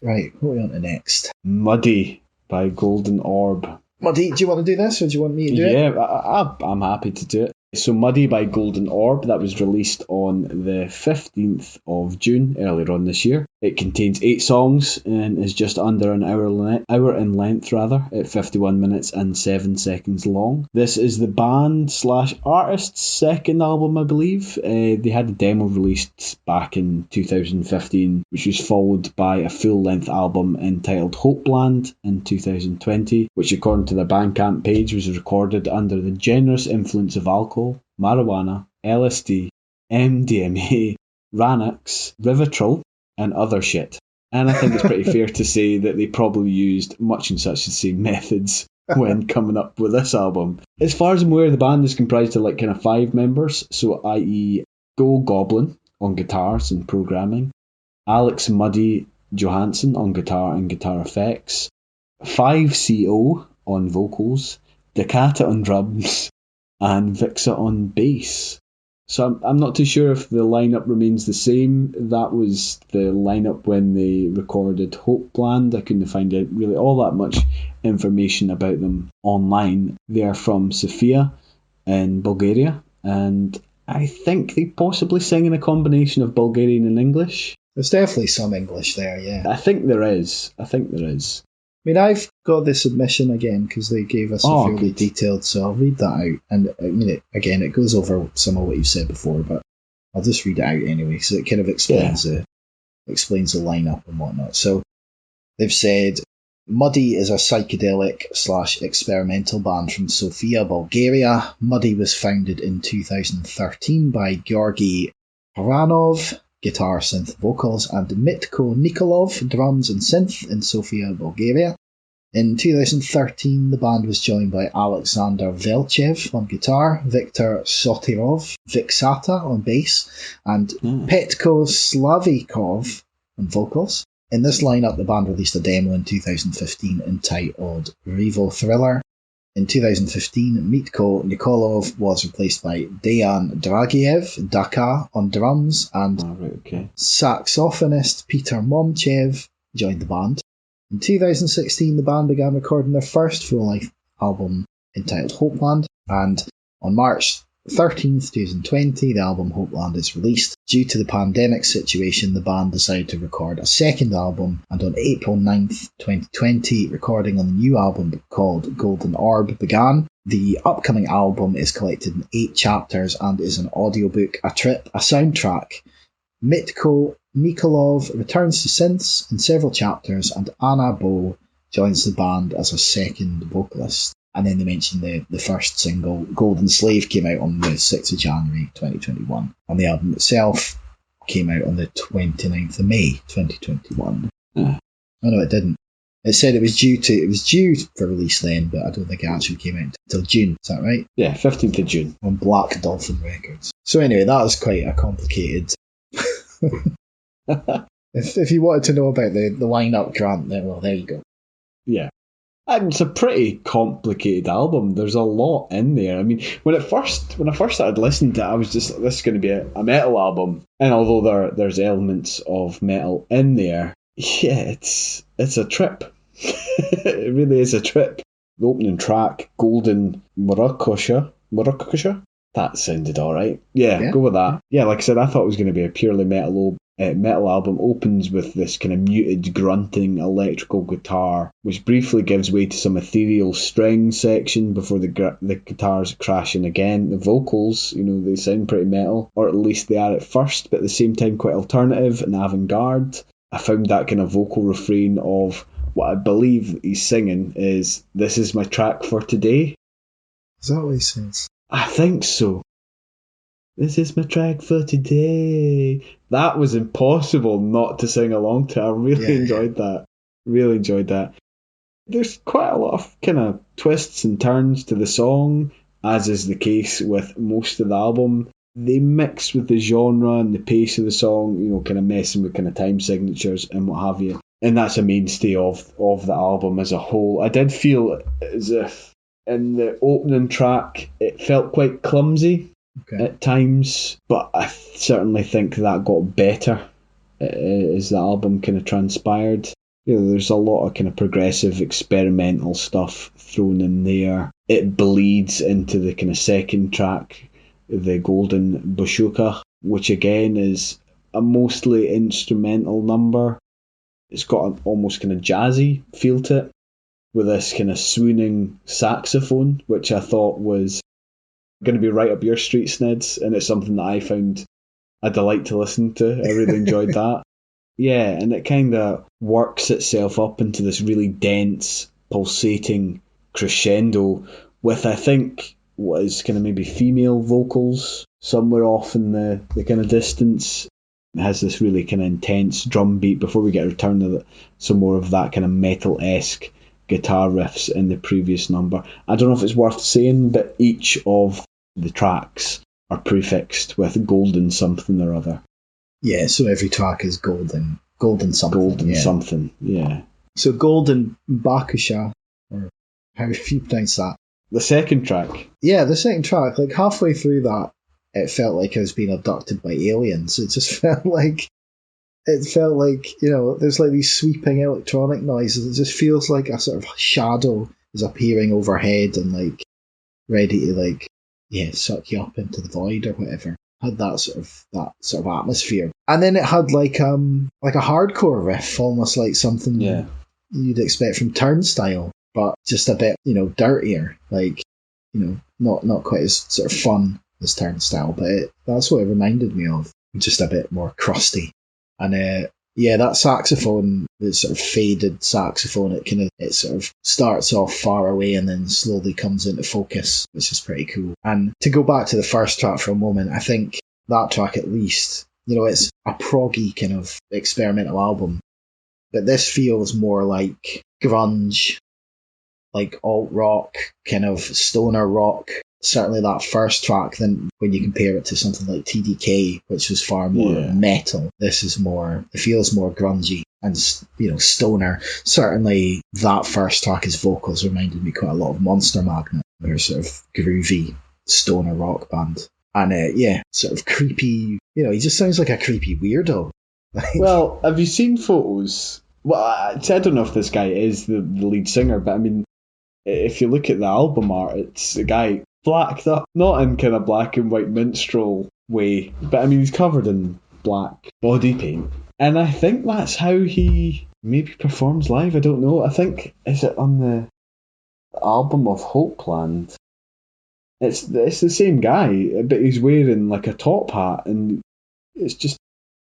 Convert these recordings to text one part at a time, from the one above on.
Right, what are we on to next? Muddy by Golden Orb. Muddy, do you want to do this or do you want me to do it? Yeah, I'm happy to do it. So Muddy by Golden Orb, that was released on the 15th of June, earlier on this year. It contains 8 songs and is just under an hour in length, at 51 minutes and 7 seconds long. This is the band / artist's second album, I believe. They had a demo released back in 2015, which was followed by a full-length album entitled Hopeland in 2020, which according to their Bandcamp page was recorded under the generous influence of alcohol, marijuana, LSD, MDMA, Xanax, Rivotril, and other shit. And I think it's pretty fair to say that they probably used much and such the same methods when coming up with this album. As far as I'm aware, the band is comprised of 5 members, so i.e. Go Goblin on guitars and programming, Alex Muddy Johansson on guitar and guitar effects, 5CO on vocals, Decata on drums, and Vixa on bass. So I'm not too sure if the lineup remains the same. That was the lineup when they recorded Hopeland. I couldn't find out really all that much information about them online. They are from Sofia in Bulgaria, and I think they possibly sing in a combination of Bulgarian and English. There's definitely some English there, yeah. I think there is. I mean, I've got the submission again because they gave us a fairly detailed, so I'll read that out. And I mean, it goes over some of what you've said before, but I'll just read it out anyway, so it kind of explains the lineup and whatnot. So they've said, Muddy is a psychedelic / experimental band from Sofia, Bulgaria. Muddy was founded in 2013 by Georgi Paranov, guitar, synth, vocals, and Mitko Nikolov, drums and synth in Sofia, Bulgaria. In 2013, the band was joined by Alexander Velchev on guitar, Viktor Sotirov, Vixata on bass, and Petko Slavikov on vocals. In this lineup, the band released a demo in 2015 entitled Revo Thriller. In 2015, Mitko Nikolov was replaced by Dejan Dragiev, Daka, on drums, and saxophonist Peter Momchev joined the band. In 2016, the band began recording their first full-length album entitled Hopeland, and on March 13th, 2020, the album Hopeland is released. Due to the pandemic situation, the band decided to record a second album, and on April 9th, 2020, recording on the new album called Golden Orb began. The upcoming album is collected in 8 chapters and is an audiobook, a trip, a soundtrack. Mitko Nikolov returns to synths in several chapters, and Anna Bo joins the band as a second vocalist. And then they mentioned the first single, Golden Slave, came out on the 6th of January 2021. And the album itself came out on the 29th of May 2021. Oh no, it didn't. It said it was due for release then, but I don't think it actually came out until June. Is that right? Yeah, 15th of June. On Blackdolpin Records. So anyway, that was quite a complicated... if you wanted to know about the lineup, Grant, then well, there you go. Yeah. And it's a pretty complicated album. There's a lot in there. I mean, when I first started listening to it, I was just like, this is going to be a metal album. And although there's elements of metal in there, yeah, it's a trip. It really is a trip. The opening track, Golden Marakusha, that sounded alright. Yeah, go with that. Yeah, like I said, I thought it was going to be a purely metal album. Opens with this kind of muted grunting electrical guitar, which briefly gives way to some ethereal string section before the guitars crashing again. The vocals, they sound pretty metal, or at least they are at first, but at the same time quite alternative and avant-garde. I found that kind of vocal refrain of what I believe he's singing is, "This is my track for today." Is that what he says? I think so. This is my track for today. That was impossible not to sing along to. I really enjoyed that. Really enjoyed that. There's quite a lot of kind of twists and turns to the song, as is the case with most of the album. They mix with the genre and the pace of the song, kind of messing with kind of time signatures and what have you. And that's a mainstay of the album as a whole. I did feel as if in the opening track it felt quite clumsy at times, but I certainly think that got better as the album kind of transpired. There's a lot of kind of progressive experimental stuff thrown in there. It bleeds into the kind of second track, the Golden Bashuka, which again is a mostly instrumental number. It's got an almost kind of jazzy feel to it, with this kind of swooning saxophone, which I thought was going to be right up your street, Snids, and it's something that I found a delight to listen to. I really enjoyed that. Yeah, and it kind of works itself up into this really dense, pulsating crescendo with, I think, what is kind of maybe female vocals somewhere off in the kind of distance. It has this really kind of intense drum beat before we get a return to some more of that kind of metal-esque guitar riffs in the previous number. I don't know if it's worth saying, but each of the tracks are prefixed with golden something or other. Yeah, so every track is golden something. Golden something, yeah. So Golden Bakusha, or how you pronounce that? The second track. Yeah, the second track, like halfway through that, it felt like I was being abducted by aliens. It just felt like, there's like these sweeping electronic noises. It just feels like a sort of shadow is appearing overhead and like ready to suck you up into the void or whatever. Had that sort of atmosphere. And then it had like a hardcore riff, almost like something you'd expect from Turnstile, but just a bit, dirtier. Like, not quite as sort of fun as Turnstile, but that's what it reminded me of. Just a bit more crusty. And that saxophone, the sort of faded saxophone, it sort of starts off far away and then slowly comes into focus, which is pretty cool. And to go back to the first track for a moment, I think that track at least, it's a proggy kind of experimental album, but this feels more like grunge, like alt rock, kind of stoner rock. Certainly that first track, then when you compare it to something like TDK, which was far more metal, this is it feels more grungy and, stoner. Certainly that first track, his vocals reminded me quite a lot of Monster Magnet. They're sort of groovy stoner rock band. And sort of creepy, he just sounds like a creepy weirdo. Well, have you seen photos? Well, I don't know if this guy is the lead singer, but I mean, if you look at the album art, it's a guy blacked up, not in kind of black and white minstrel way, but I mean he's covered in black body paint, and I think that's how he maybe performs live. I don't know. I think, is it on the album of Hopeland? It's the same guy, but he's wearing like a top hat, and it's just,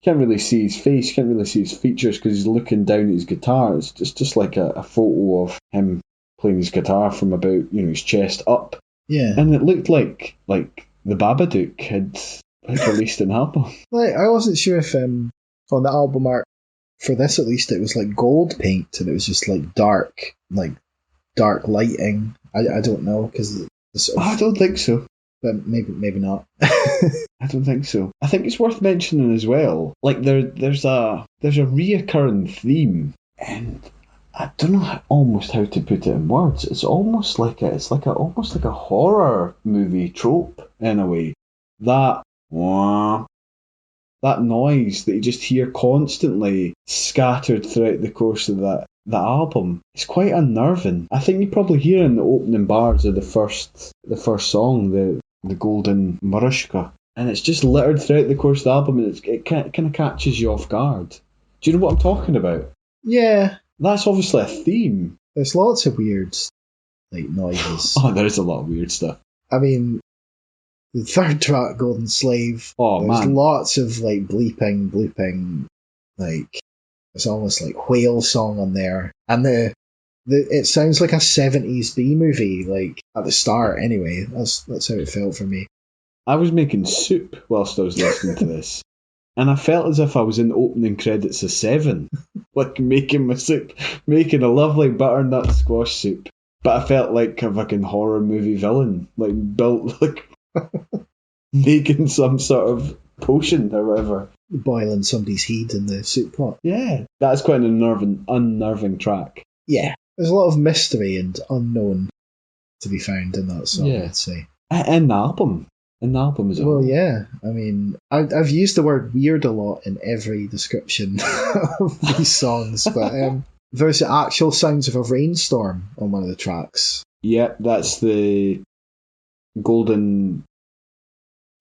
you can't really see his face, you can't really see his features because he's looking down at his guitar. It's just like a photo of him playing his guitar from about his chest up. Yeah. And it looked like the Babadook had released an album. Like, I wasn't sure if on the album art for this, at least, it was like gold paint and it was just like dark lighting. I don't know, because I don't think so. But maybe not. I don't think so. I think it's worth mentioning as well. Like there's a reoccurring theme, and I don't know almost how to put it in words. It's almost like a horror movie trope in a way. That noise that you just hear constantly scattered throughout the course of that album, it's quite unnerving. I think you probably hear in the opening bars of the first song, the Golden Marushka, and it's just littered throughout the course of the album, and it kind of catches you off guard. Do you know what I'm talking about? Yeah. That's obviously a theme. There's lots of weird noises. Oh, there is a lot of weird stuff. I mean, the third track, Golden Slave, there's lots of bleeping, it's almost like whale song on there. And it sounds like a 70s B movie, like at the start anyway. That's how it felt for me. I was making soup whilst I was listening to this. And I felt as if I was in the opening credits of Seven, like making my soup, making a lovely butternut squash soup. But I felt like a fucking horror movie villain, making some sort of potion or whatever. Boiling somebody's head in the soup pot. Yeah, that's quite an unnerving track. Yeah, there's a lot of mystery and unknown to be found in that song, I'd say. And the album. In the album as well. Well, yeah. I mean, I've used the word weird a lot in every description of these songs, but There's the actual sounds of a rainstorm on one of the tracks. Yeah, that's the Golden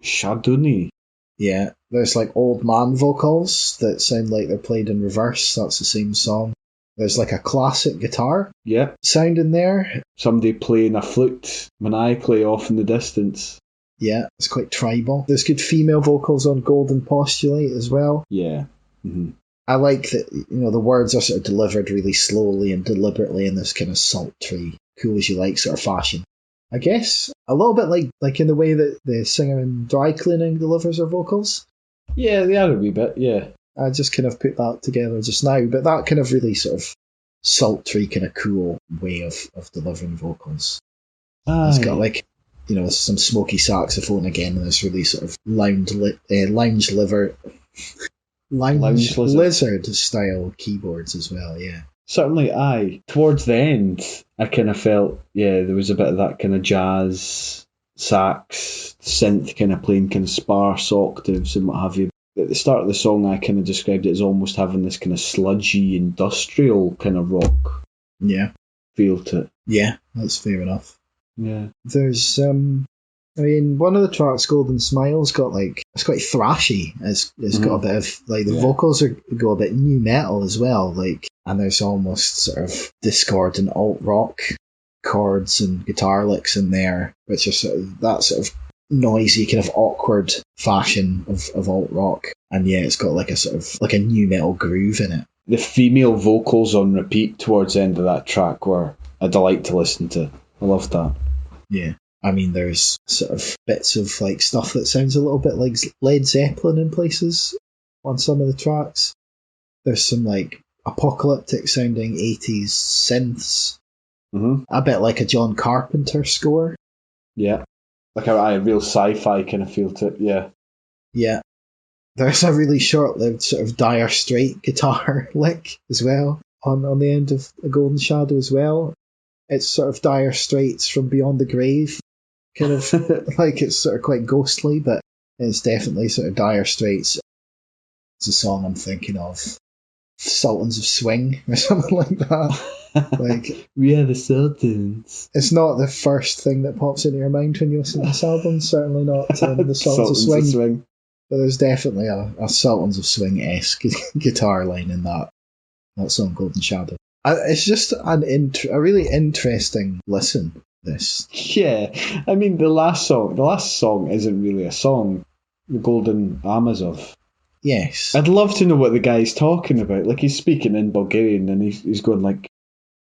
Shaduni. Yeah, there's like old man vocals that sound like they're played in reverse. That's the same song. There's like a classic guitar sound in there. Somebody playing a flute maniacally off in the distance. Yeah, it's quite tribal. There's good female vocals on Golden Postulate as well. Yeah. Mm-hmm. I like that, the words are sort of delivered really slowly and deliberately in this kind of sultry, cool as you like sort of fashion. I guess a little bit like in the way that the singer in Dry Cleaning delivers her vocals. Yeah, they are a wee bit, yeah. I just kind of put that together just now, but that kind of really sort of sultry, kind of cool way of delivering vocals. It's got like, some smoky saxophone again, and this really sort of lounge lizard style keyboards as well, yeah. Certainly, aye. Towards the end, I kind of felt, there was a bit of that kind of jazz, sax, synth kind of playing kind of sparse octaves and what have you. At the start of the song, I kind of described it as almost having this kind of sludgy, industrial kind of rock feel to it. Yeah, that's fair enough. Yeah. There's, one of the tracks, Golden Smile's got it's quite thrashy. It's got a bit of, the vocals go a bit new metal as well, and there's almost sort of Discord and alt rock chords and guitar licks in there, which are sort of that sort of noisy, kind of awkward fashion of alt rock. And it's got like a sort of like a new metal groove in it. The female vocals on repeat towards the end of that track were a delight to listen to. I loved that. Yeah. There's sort of bits of stuff that sounds a little bit like Led Zeppelin in places on some of the tracks. There's some apocalyptic sounding 80s synths. Mm-hmm. A bit like a John Carpenter score. Yeah. Like a real sci-fi kind of feel to it, yeah. Yeah. There's a really short-lived sort of Dire Straits guitar lick as well on the end of A Golden Shadow as well. It's sort of Dire Straits from Beyond the Grave, kind of it's sort of quite ghostly, but it's definitely sort of Dire Straits. It's a song I'm thinking of. Sultans of Swing or something like that. We are the Sultans. It's not the first thing that pops into your mind when you listen to this album. Certainly not the Sultans of Swing. But there's definitely a Sultans of Swing-esque guitar line in that song, Golden Shadow. It's just a really interesting listen, this. Yeah, the last song isn't really a song, the Golden Amazov. Yes. I'd love to know what the guy's talking about. He's speaking in Bulgarian and he's going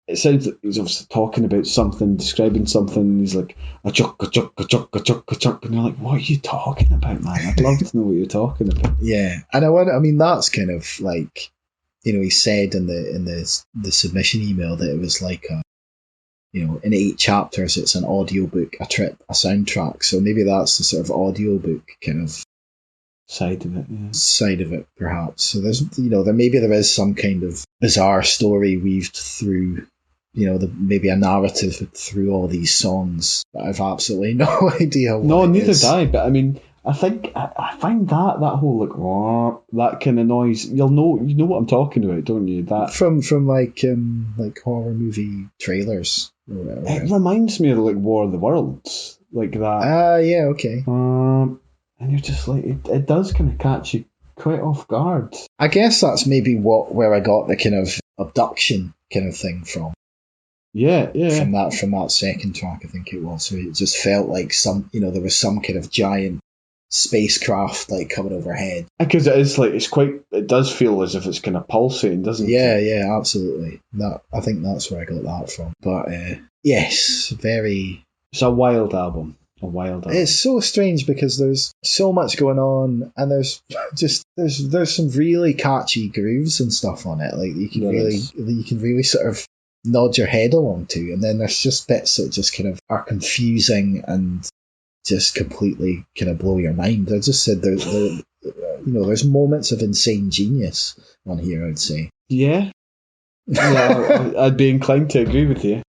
it sounds like he's obviously talking about something, describing something, and he's like, a-chuk, a-chuk, a-chuk, a-chuk, a-chuk, and you're like, what are you talking about, man? I'd love to know what you're talking about. Yeah, and that's kind of he said in the submission email that it was in 8 chapters, it's an audiobook, a trip, a soundtrack. So maybe that's the sort of audiobook kind of side of it, yeah. Side of it, perhaps. So there's, there is some kind of bizarre story weaved through, maybe a narrative through all these songs. But I've absolutely no idea what. No, neither did I. But I think I find that whole that kind of noise. You know what I'm talking about, don't you? That from horror movie trailers or whatever. It reminds me of War of the Worlds, like that. Yeah, okay. And you're just it does kind of catch you quite off guard. I guess that's maybe where I got the kind of abduction kind of thing from. Yeah. From that second track, I think it was. So it just felt like there was some kind of giant spacecraft coming overhead. Because it is it does feel as if it's kind of pulsating, doesn't it? Yeah, absolutely. I think that's where I got that from. But yes, it's a wild album. It's so strange because there's so much going on, and there's some really catchy grooves and stuff on it. You can really sort of nod your head along to, and then there's just bits that just kind of are confusing and just completely kind of blow your mind. I just said there's moments of insane genius on here, I'd say. Yeah. Yeah, I'd be inclined to agree with you.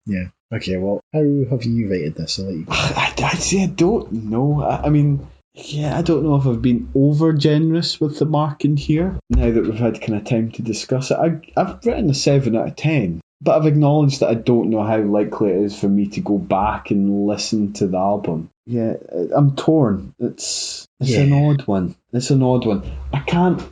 Yeah. Okay, well, how have you rated this? I'll let you go. I'd say I don't know. Yeah, I don't know if I've been over generous with the marking here. Now that we've had kind of time to discuss it, I've written a 7 out of 10, but I've acknowledged that I don't know how likely it is for me to go back and listen to the album. Yeah, I'm torn. It's an odd one. It's an odd one. I can't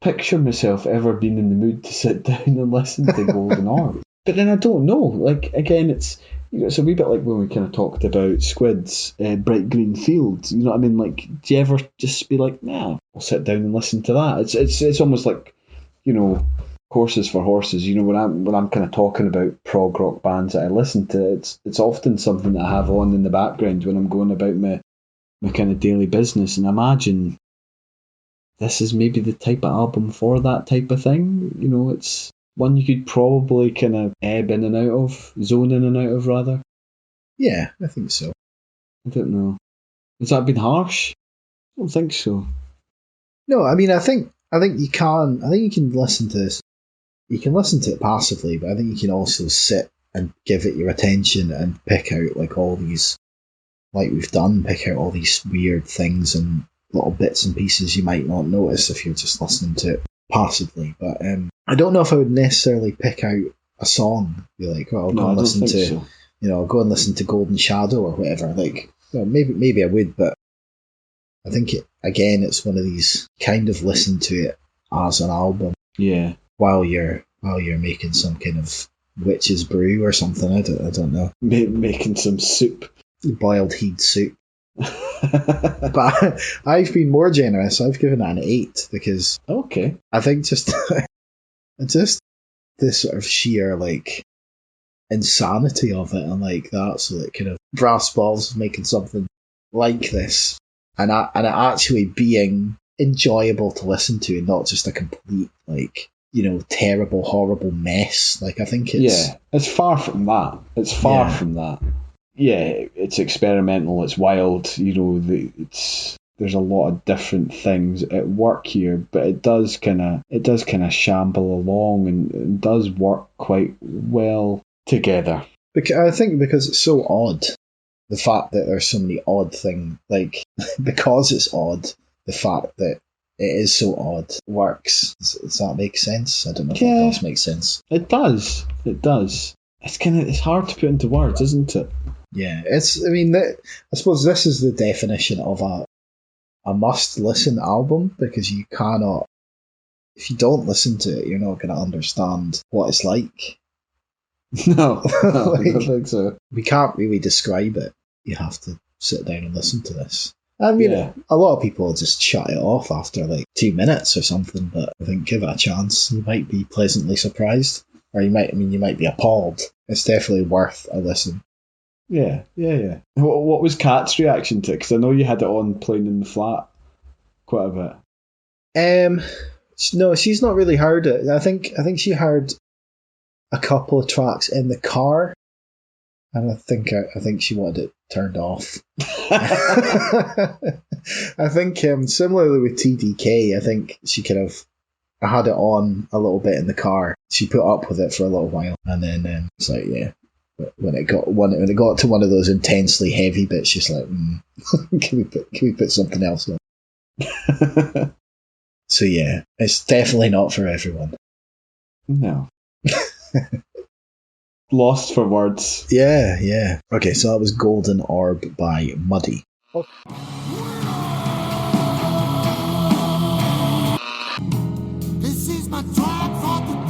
picture myself ever being in the mood to sit down and listen to Golden Orb. But then I don't know. Like, again, it's a wee bit like when we kind of talked about Squid's Bright Green Fields. You know what I mean? Like, do you ever just be like, nah, I'll sit down and listen to that? It's almost like, horses for horses. When I'm kind of talking about prog rock bands that I listen to, it's often something that I have on in the background when I'm going about my kind of daily business. And I imagine this is maybe the type of album for that type of thing. It's one you could probably kind of ebb in and out of, zone in and out of, rather. Yeah, I think so. I don't know. Has that been harsh? I don't think so. No, I mean, I think you can. I think you can listen to this. You can listen to it passively, but I think you can also sit and give it your attention and pick out like all these, like we've done, pick out all these weird things and little bits and pieces you might not notice if you're just listening to it passively. But I don't know if I would necessarily pick out a song. Be like, I'll go and listen to, I'll go and listen to Golden Shadow or whatever. Like, maybe I would, but I think it's one of these kind of listen to it as an album. Yeah. While you're making some kind of witch's brew or something. I don't know. Making some soup. Boiled heed soup. But I've been more generous. I've given it an 8 because I think just this sort of sheer like insanity of it and like that, so that kind of brass balls making something like this and it actually being enjoyable to listen to and not just a complete like terrible, horrible mess. Like I think it's far from that. It's far from that. Yeah, it's experimental, it's wild, there's a lot of different things at work here, but it does kind of shamble along and does work quite well together. I think because it's so odd, the fact that there's so many odd things, like because it's odd, the fact that it is so odd works. Does that make sense? I don't know if that does make sense. It does. It's hard to put into words, isn't it? Yeah, I suppose this is the definition of a must-listen album, because you cannot, if you don't listen to it, you're not going to understand what it's like. No, I don't think so. We can't really describe it. You have to sit down and listen to this. I mean, a lot of people just shut it off after like 2 minutes or something, but I think give it a chance. You might be pleasantly surprised, or you might be appalled. It's definitely worth a listen. Yeah. What was Kat's reaction to it? Because I know you had it on playing in the flat quite a bit. No, she's not really heard it. I think she heard a couple of tracks in the car, and I think she wanted it turned off. I think similarly with TDK, I think she kind of had it on a little bit in the car. She put up with it for a little while, and then it's like, yeah. But when it got to one of those intensely heavy bits, she's like, can we put something else on? So yeah, it's definitely not for everyone. No. Lost for words. Yeah. Okay, so that was Golden Orb by Muddy. Oh. This is my track for today.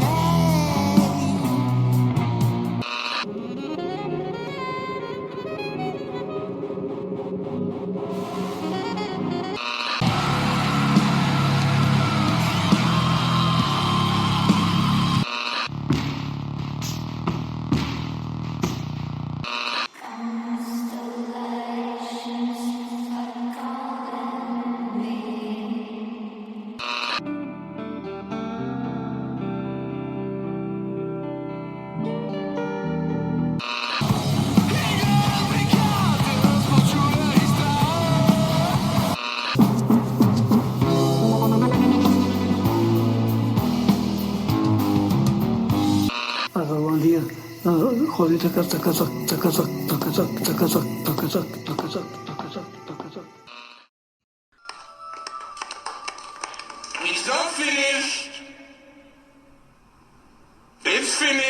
Holy It's not finished. It's finished.